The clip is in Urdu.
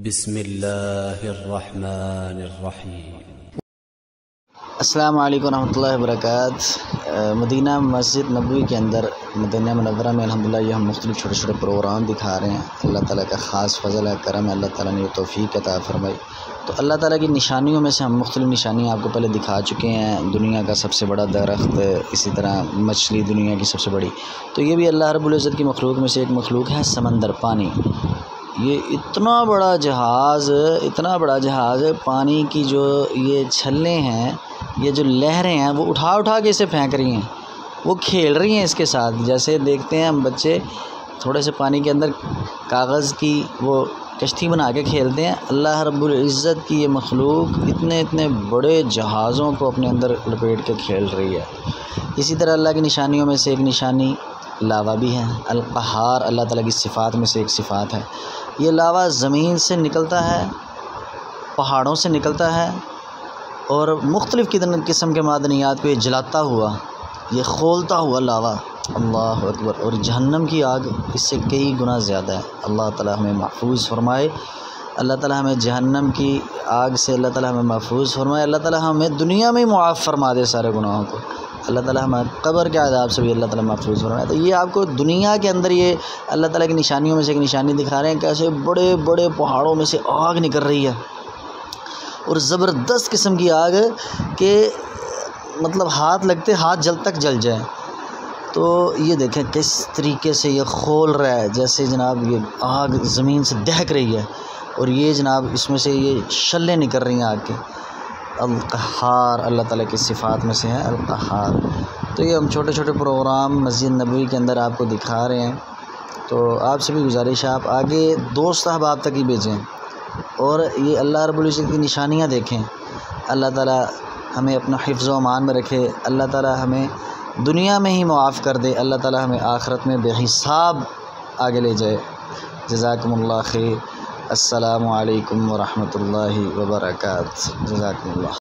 بسم اللہ الرحمن الرحیم۔ السلام علیکم ورحمۃ اللہ وبرکاتہ۔ مدینہ مسجد نبوی کے اندر مدینہ منورہ میں الحمدللہ یہ ہم مختلف چھوٹے چھوٹے پروگرام دکھا رہے ہیں۔ اللہ تعالیٰ کا خاص فضل ہے، کرم ہے، اللہ تعالیٰ نے یہ توفیق عطا فرمائی۔ تو اللہ تعالیٰ کی نشانیوں میں سے ہم مختلف نشانیاں آپ کو پہلے دکھا چکے ہیں۔ دنیا کا سب سے بڑا درخت، اسی طرح مچھلی دنیا کی سب سے بڑی، تو یہ بھی اللہ رب العزت کی مخلوق میں سے ایک مخلوق ہے، سمندر، پانی۔ یہ اتنا بڑا جہاز پانی کی جو یہ چھلیں ہیں، یہ جو لہریں ہیں، وہ اٹھا اٹھا کے اسے پھینک رہی ہیں، وہ کھیل رہی ہیں اس کے ساتھ۔ جیسے دیکھتے ہیں ہم بچے تھوڑے سے پانی کے اندر کاغذ کی وہ کشتی بنا کے کھیلتے ہیں، اللہ رب العزت کی یہ مخلوق اتنے بڑے جہازوں کو اپنے اندر لپیٹ کے کھیل رہی ہے۔ اسی طرح اللہ کی نشانیوں میں سے ایک نشانی لاوا بھی ہے، القہار اللہ تعالیٰ کی صفات میں سے ایک صفات ہے۔ یہ لاوا زمین سے نکلتا ہے، پہاڑوں سے نکلتا ہے، اور مختلف قسم کے معدنیات کو یہ جلاتا ہوا، یہ کھولتا ہوا لاوا، اللہ اکبر۔ اور جہنم کی آگ اس سے کئی گنا زیادہ ہے۔ اللہ تعالیٰ ہمیں محفوظ فرمائے، اللہ تعالیٰ ہمیں جہنم کی آگ سے اللہ تعالیٰ ہمیں محفوظ فرمائے، اللہ تعالیٰ ہمیں دنیا میں ہی معاف فرما دے سارے گناہوں کو، اللہ تعالیٰ ہمیں قبر کے عذاب سے بھی اللہ تعالیٰ محفوظ فرمائے۔ تو یہ آپ کو دنیا کے اندر یہ اللہ تعالیٰ کی نشانیوں میں سے ایک نشانی دکھا رہے ہیں، کیسے بڑے بڑے پہاڑوں میں سے آگ نکل رہی ہے، اور زبردست قسم کی آگ کہ مطلب ہاتھ لگتے ہاتھ جل جائے۔ تو یہ دیکھیں کس طریقے سے یہ کھول رہا ہے، جیسے جناب یہ آگ زمین سے دہک رہی ہے، اور یہ جناب اس میں سے یہ شلیں نکل رہی ہیں آگ کے۔ القہار اللہ تعالیٰ کی صفات میں سے ہے، القہار۔ تو یہ ہم چھوٹے چھوٹے پروگرام مسجد نبوی کے اندر آپ کو دکھا رہے ہیں۔ تو آپ سے بھی گزارش ہے، آپ آگے دوست احباب تک ہی بھیجیں، اور یہ اللہ رب العزت کی نشانیاں دیکھیں۔ اللہ تعالیٰ ہمیں اپنا حفظ و امان میں رکھے، اللہ تعالیٰ ہمیں دنیا میں ہی معاف کر دے، اللہ تعالیٰ ہمیں آخرت میں بے حساب آگے لے جائے۔ جزاکم اللہ خیر۔ السلام علیکم ورحمۃ اللہ وبرکاتہ۔ جزاکم اللہ۔